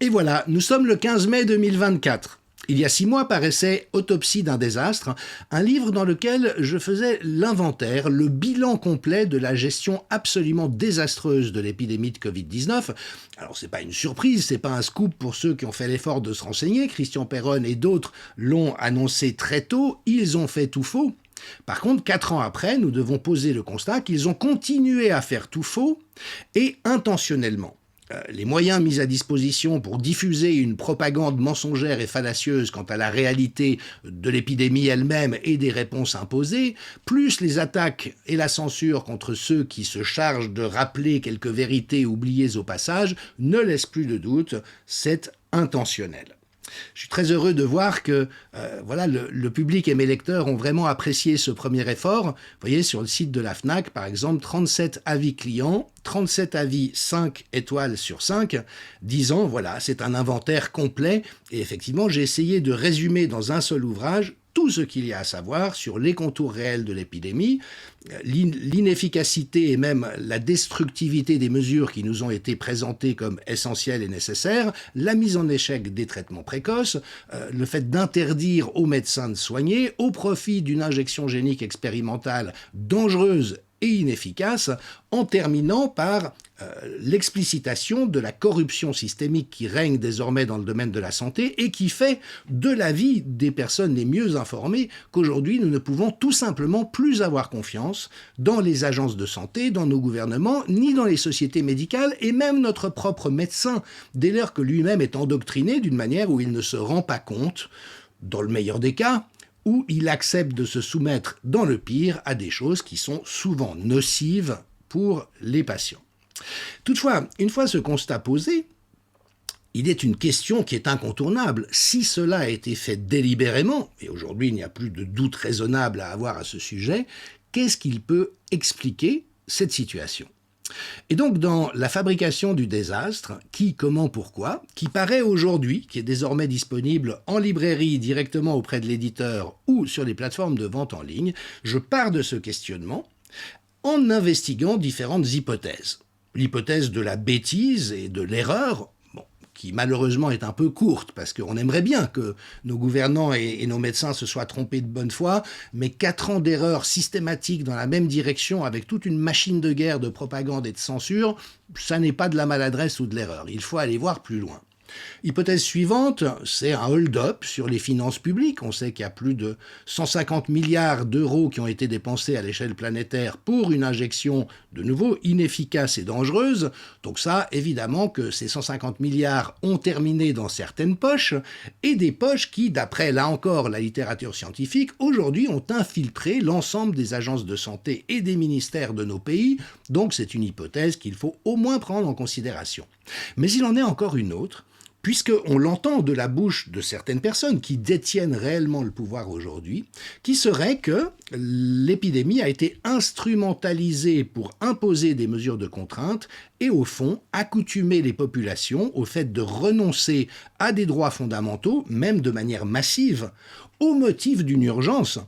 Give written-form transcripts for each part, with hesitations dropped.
Et voilà, nous sommes le 15 mai 2024. Il y a 6 mois paraissait Autopsie d'un désastre, un livre dans lequel je faisais l'inventaire, le bilan complet de la gestion absolument désastreuse de l'épidémie de Covid-19. Alors c'est pas une surprise, c'est pas un scoop pour ceux qui ont fait l'effort de se renseigner, Christian Perron et d'autres l'ont annoncé très tôt, ils ont fait tout faux. Par contre, 4 ans après, nous devons poser le constat qu'ils ont continué à faire tout faux et intentionnellement. Les moyens mis à disposition pour diffuser une propagande mensongère et fallacieuse quant à la réalité de l'épidémie elle-même et des réponses imposées, plus les attaques et la censure contre ceux qui se chargent de rappeler quelques vérités oubliées au passage, ne laissent plus de doute, c'est intentionnel. Je suis très heureux de voir que le public et mes lecteurs ont vraiment apprécié ce premier effort. Vous voyez, sur le site de la FNAC, par exemple, 37 avis clients, 37 avis 5 étoiles sur 5, disant, voilà, c'est un inventaire complet. Et effectivement, j'ai essayé de résumer dans un seul ouvrage tout ce qu'il y a à savoir sur les contours réels de l'épidémie, l'inefficacité et même la destructivité des mesures qui nous ont été présentées comme essentielles et nécessaires, la mise en échec des traitements précoces, le fait d'interdire aux médecins de soigner au profit d'une injection génique expérimentale dangereuse et inefficace, en terminant par l'explicitation de la corruption systémique qui règne désormais dans le domaine de la santé et qui fait de l'avis des personnes les mieux informées qu'aujourd'hui nous ne pouvons tout simplement plus avoir confiance dans les agences de santé, dans nos gouvernements, ni dans les sociétés médicales et même notre propre médecin, dès lors que lui-même est endoctriné d'une manière où il ne se rend pas compte, dans le meilleur des cas, où il accepte de se soumettre, dans le pire, à des choses qui sont souvent nocives pour les patients. Toutefois, une fois ce constat posé, il est une question qui est incontournable. Si cela a été fait délibérément, et aujourd'hui il n'y a plus de doute raisonnable à avoir à ce sujet, qu'est-ce qu'il peut expliquer cette situation ? Et donc dans La fabrication du désastre, qui, comment, pourquoi, qui paraît aujourd'hui, qui est désormais disponible en librairie directement auprès de l'éditeur ou sur les plateformes de vente en ligne, je pars de ce questionnement en investiguant différentes hypothèses. L'hypothèse de la bêtise et de l'erreur, qui malheureusement est un peu courte, parce qu'on aimerait bien que nos gouvernants et nos médecins se soient trompés de bonne foi, mais 4 ans d'erreurs systématiques dans la même direction, avec toute une machine de guerre de propagande et de censure, ça n'est pas de la maladresse ou de l'erreur. Il faut aller voir plus loin. Hypothèse suivante, c'est un hold-up sur les finances publiques. On sait qu'il y a plus de 150 milliards d'euros qui ont été dépensés à l'échelle planétaire pour une injection, de nouveau, inefficace et dangereuse. Donc ça, évidemment que ces 150 milliards ont terminé dans certaines poches, et des poches qui, d'après, là encore, la littérature scientifique, aujourd'hui ont infiltré l'ensemble des agences de santé et des ministères de nos pays. Donc c'est une hypothèse qu'il faut au moins prendre en considération. Mais il en est encore une autre, puisqu'on l'entend de la bouche de certaines personnes qui détiennent réellement le pouvoir aujourd'hui, qui serait que l'épidémie a été instrumentalisée pour imposer des mesures de contrainte et au fond accoutumer les populations au fait de renoncer à des droits fondamentaux, même de manière massive, au motif d'une urgence.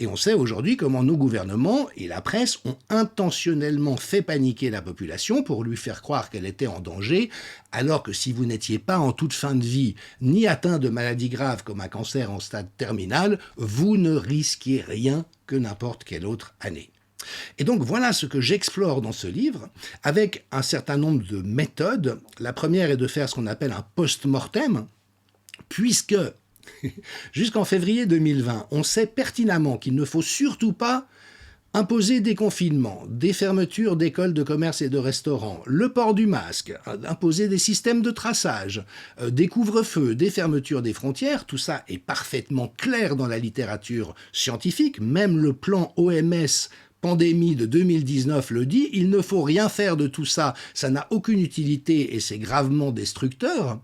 Et on sait aujourd'hui comment nos gouvernements et la presse ont intentionnellement fait paniquer la population pour lui faire croire qu'elle était en danger, alors que si vous n'étiez pas en toute fin de vie, ni atteint de maladies graves comme un cancer en stade terminal, vous ne risquiez rien que n'importe quelle autre année. Et donc voilà ce que j'explore dans ce livre, avec un certain nombre de méthodes. La première est de faire ce qu'on appelle un post-mortem, puisque jusqu'en février 2020, on sait pertinemment qu'il ne faut surtout pas imposer des confinements, des fermetures d'écoles de commerce et de restaurants, le port du masque, imposer des systèmes de traçage, des couvre-feux, des fermetures des frontières. Tout ça est parfaitement clair dans la littérature scientifique. Même le plan OMS pandémie de 2019 le dit, il ne faut rien faire de tout ça, ça n'a aucune utilité et c'est gravement destructeur.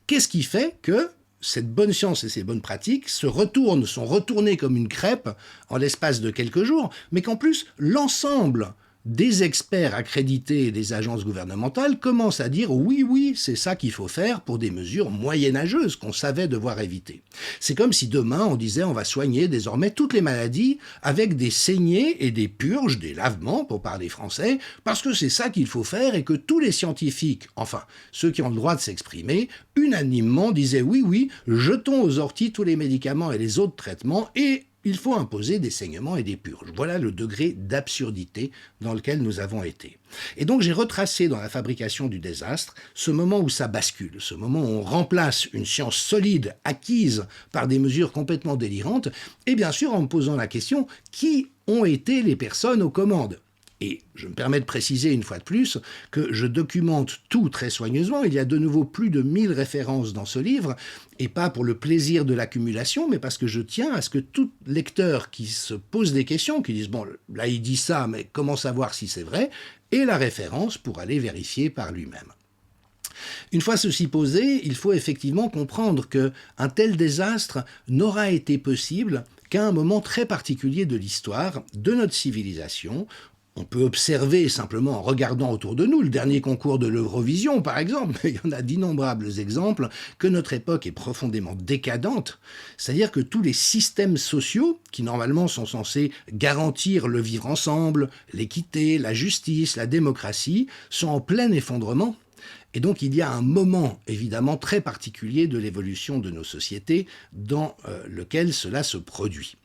Qu'est-ce qui fait que cette bonne science et ces bonnes pratiques sont retournées comme une crêpe en l'espace de quelques jours, mais qu'en plus, l'ensemble des experts accrédités et des agences gouvernementales commencent à dire oui, oui, c'est ça qu'il faut faire pour des mesures moyenâgeuses qu'on savait devoir éviter. C'est comme si demain on disait on va soigner désormais toutes les maladies avec des saignées et des purges, des lavements pour parler français, parce que c'est ça qu'il faut faire et que tous les scientifiques, enfin ceux qui ont le droit de s'exprimer, unanimement disaient oui, oui, jetons aux orties tous les médicaments et les autres traitements et il faut imposer des saignements et des purges. Voilà le degré d'absurdité dans lequel nous avons été. Et donc j'ai retracé dans la fabrication du désastre ce moment où ça bascule, ce moment où on remplace une science solide, acquise par des mesures complètement délirantes, et bien sûr en me posant la question, qui ont été les personnes aux commandes ? Et je me permets de préciser une fois de plus que je documente tout très soigneusement. Il y a de nouveau plus de 1000 références dans ce livre, et pas pour le plaisir de l'accumulation, mais parce que je tiens à ce que tout lecteur qui se pose des questions, qui disent « bon, là il dit ça, mais comment savoir si c'est vrai ?» ait la référence pour aller vérifier par lui-même. Une fois ceci posé, il faut effectivement comprendre qu'un tel désastre n'aura été possible qu'à un moment très particulier de l'histoire de notre civilisation. On peut observer simplement en regardant autour de nous le dernier concours de l'Eurovision, par exemple, mais il y en a d'innombrables exemples, que notre époque est profondément décadente, c'est-à-dire que tous les systèmes sociaux, qui normalement sont censés garantir le vivre ensemble, l'équité, la justice, la démocratie, sont en plein effondrement. Et donc il y a un moment évidemment très particulier de l'évolution de nos sociétés dans lequel cela se produit.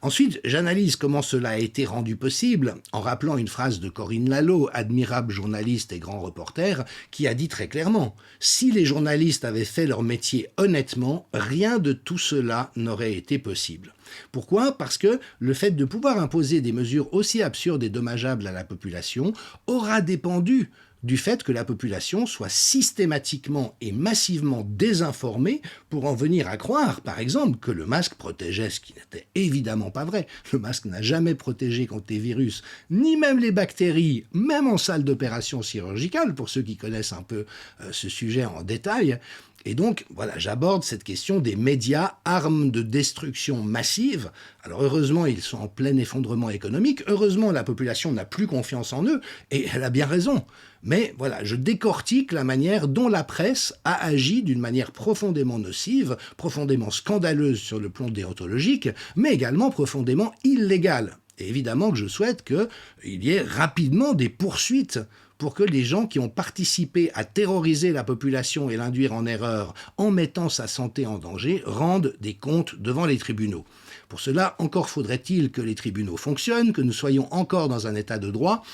Ensuite, j'analyse comment cela a été rendu possible en rappelant une phrase de Corinne Lalo, admirable journaliste et grand reporter, qui a dit très clairement « Si les journalistes avaient fait leur métier honnêtement, rien de tout cela n'aurait été possible. » Pourquoi ? Parce que le fait de pouvoir imposer des mesures aussi absurdes et dommageables à la population aura dépendu du fait que la population soit systématiquement et massivement désinformée pour en venir à croire, par exemple, que le masque protégeait, ce qui n'était évidemment pas vrai. Le masque n'a jamais protégé contre les virus, ni même les bactéries, même en salle d'opération chirurgicale, pour ceux qui connaissent un peu ce sujet en détail. Et donc, voilà, j'aborde cette question des médias, armes de destruction massive. Alors heureusement, ils sont en plein effondrement économique. Heureusement, la population n'a plus confiance en eux, et elle a bien raison. Mais voilà, je décortique la manière dont la presse a agi d'une manière profondément nocive, profondément scandaleuse sur le plan déontologique, mais également profondément illégale. Et évidemment que je souhaite qu'il y ait rapidement des poursuites pour que les gens qui ont participé à terroriser la population et l'induire en erreur en mettant sa santé en danger rendent des comptes devant les tribunaux. Pour cela, encore faudrait-il que les tribunaux fonctionnent, que nous soyons encore dans un état de droit,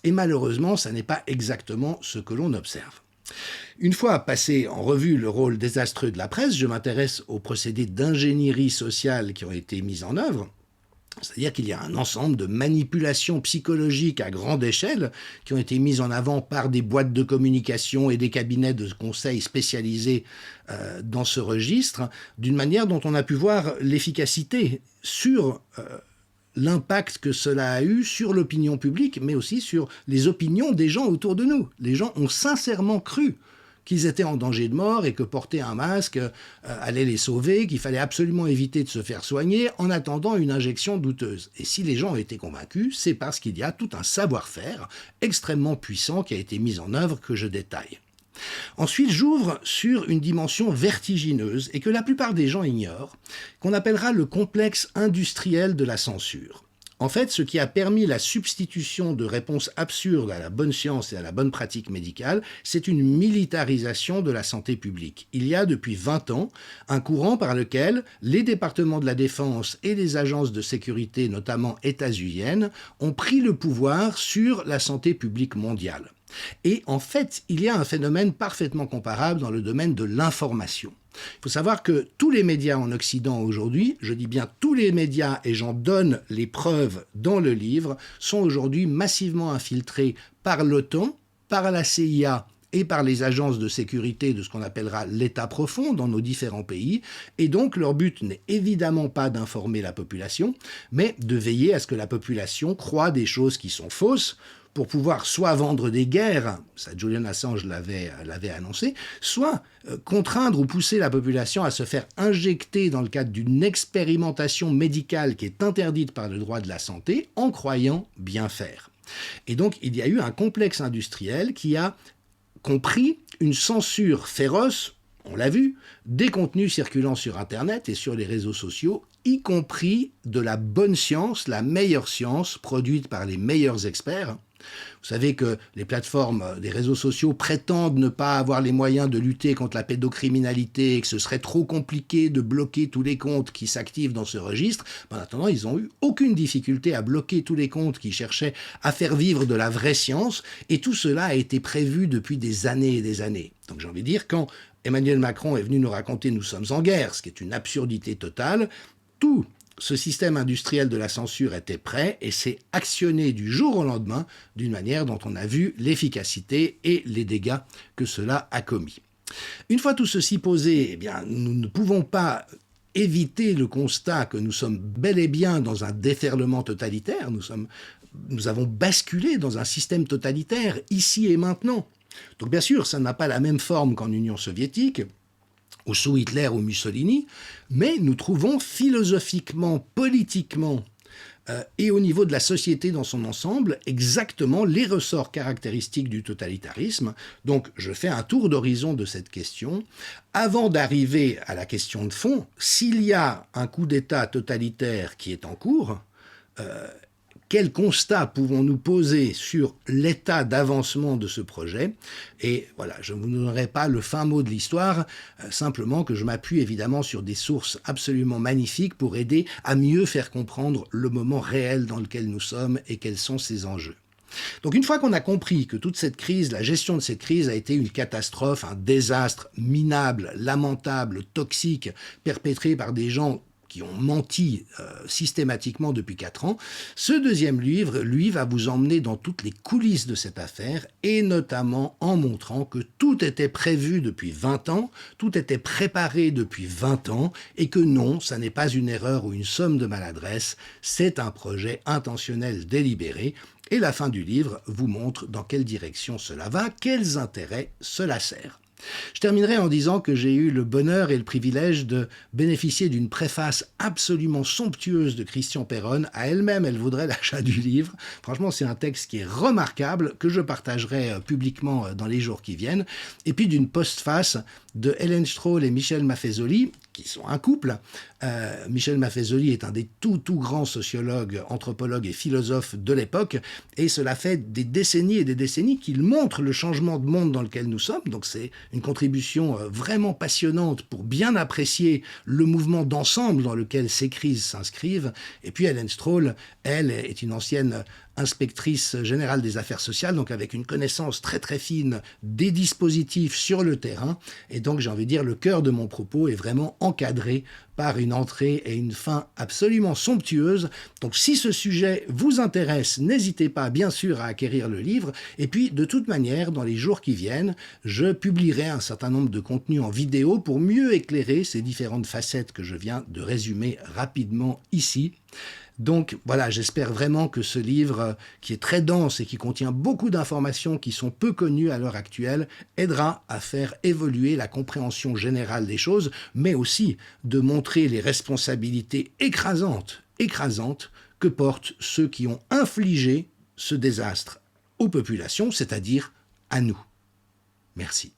et malheureusement, ça n'est pas exactement ce que l'on observe. Une fois passé en revue le rôle désastreux de la presse, je m'intéresse aux procédés d'ingénierie sociale qui ont été mis en œuvre. C'est-à-dire qu'il y a un ensemble de manipulations psychologiques à grande échelle qui ont été mises en avant par des boîtes de communication et des cabinets de conseil spécialisés dans ce registre, d'une manière dont on a pu voir l'efficacité sur l'impact que cela a eu sur l'opinion publique, mais aussi sur les opinions des gens autour de nous. Les gens ont sincèrement cru qu'ils étaient en danger de mort et que porter un masque allait les sauver, qu'il fallait absolument éviter de se faire soigner en attendant une injection douteuse. Et si les gens ont été convaincus, c'est parce qu'il y a tout un savoir-faire extrêmement puissant qui a été mis en œuvre que je détaille. Ensuite, j'ouvre sur une dimension vertigineuse et que la plupart des gens ignorent, qu'on appellera le complexe industriel de la censure. En fait, ce qui a permis la substitution de réponses absurdes à la bonne science et à la bonne pratique médicale, c'est une militarisation de la santé publique. Il y a depuis 20 ans un courant par lequel les départements de la défense et les agences de sécurité, notamment états-uniennes, ont pris le pouvoir sur la santé publique mondiale. Et en fait, il y a un phénomène parfaitement comparable dans le domaine de l'information. Il faut savoir que tous les médias en Occident aujourd'hui, je dis bien tous les médias, et j'en donne les preuves dans le livre, sont aujourd'hui massivement infiltrés par l'OTAN, par la CIA et par les agences de sécurité de ce qu'on appellera l'État profond dans nos différents pays. Et donc leur but n'est évidemment pas d'informer la population, mais de veiller à ce que la population croie des choses qui sont fausses, pour pouvoir soit vendre des guerres, ça Julian Assange l'avait annoncé, soit contraindre ou pousser la population à se faire injecter dans le cadre d'une expérimentation médicale qui est interdite par le droit de la santé en croyant bien faire. Et donc, il y a eu un complexe industriel qui a compris une censure féroce, on l'a vu, des contenus circulant sur Internet et sur les réseaux sociaux, y compris de la bonne science, la meilleure science produite par les meilleurs experts. Vous savez que les plateformes des réseaux sociaux prétendent ne pas avoir les moyens de lutter contre la pédocriminalité et que ce serait trop compliqué de bloquer tous les comptes qui s'activent dans ce registre. En attendant, ils n'ont eu aucune difficulté à bloquer tous les comptes qui cherchaient à faire vivre de la vraie science. Et tout cela a été prévu depuis des années et des années. Donc j'ai envie de dire, quand Emmanuel Macron est venu nous raconter «Nous sommes en guerre», ce qui est une absurdité totale, tout ce système industriel de la censure était prêt et s'est actionné du jour au lendemain d'une manière dont on a vu l'efficacité et les dégâts que cela a commis. Une fois tout ceci posé, eh bien, nous ne pouvons pas éviter le constat que nous sommes bel et bien dans un déferlement totalitaire, nous avons basculé dans un système totalitaire ici et maintenant. Donc bien sûr, ça n'a pas la même forme qu'en Union soviétique, ou sous Hitler ou Mussolini, mais nous trouvons philosophiquement, politiquement et au niveau de la société dans son ensemble exactement les ressorts caractéristiques du totalitarisme. Donc je fais un tour d'horizon de cette question. Avant d'arriver à la question de fond, s'il y a un coup d'État totalitaire qui est en cours, quel constat pouvons-nous poser sur l'état d'avancement de ce projet? Et voilà, je ne vous donnerai pas le fin mot de l'histoire, simplement que je m'appuie évidemment sur des sources absolument magnifiques pour aider à mieux faire comprendre le moment réel dans lequel nous sommes et quels sont ses enjeux. Donc une fois qu'on a compris que toute cette crise, la gestion de cette crise a été une catastrophe, un désastre minable, lamentable, toxique, perpétré par des gens qui ont menti systématiquement depuis 4 ans, ce deuxième livre, lui, va vous emmener dans toutes les coulisses de cette affaire, et notamment en montrant que tout était prévu depuis 20 ans, tout était préparé depuis 20 ans, et que non, ça n'est pas une erreur ou une somme de maladresse, c'est un projet intentionnel délibéré, et la fin du livre vous montre dans quelle direction cela va, quels intérêts cela sert. Je terminerai en disant que j'ai eu le bonheur et le privilège de bénéficier d'une préface absolument somptueuse de Christian Perron. À elle-même, elle vaudrait l'achat du livre. Franchement, c'est un texte qui est remarquable, que je partagerai publiquement dans les jours qui viennent. Et puis d'une postface de Hélène Straull et Michel Maffezoli, qui sont un couple. Michel Maffezoli est un des tout grands sociologues, anthropologues et philosophes de l'époque, et cela fait des décennies et des décennies qu'il montre le changement de monde dans lequel nous sommes. Donc c'est une contribution vraiment passionnante pour bien apprécier le mouvement d'ensemble dans lequel ces crises s'inscrivent. Et puis Hélène Straull, elle, est une ancienne inspectrice générale des affaires sociales, donc avec une connaissance très fine des dispositifs sur le terrain. Et donc, j'ai envie de dire, le cœur de mon propos est vraiment encadré par une entrée et une fin absolument somptueuses. Donc, si ce sujet vous intéresse, n'hésitez pas, bien sûr, à acquérir le livre. Et puis, de toute manière, dans les jours qui viennent, je publierai un certain nombre de contenus en vidéo pour mieux éclairer ces différentes facettes que je viens de résumer rapidement ici. Donc voilà, j'espère vraiment que ce livre, qui est très dense et qui contient beaucoup d'informations qui sont peu connues à l'heure actuelle, aidera à faire évoluer la compréhension générale des choses, mais aussi de montrer les responsabilités écrasantes que portent ceux qui ont infligé ce désastre aux populations, c'est-à-dire à nous. Merci.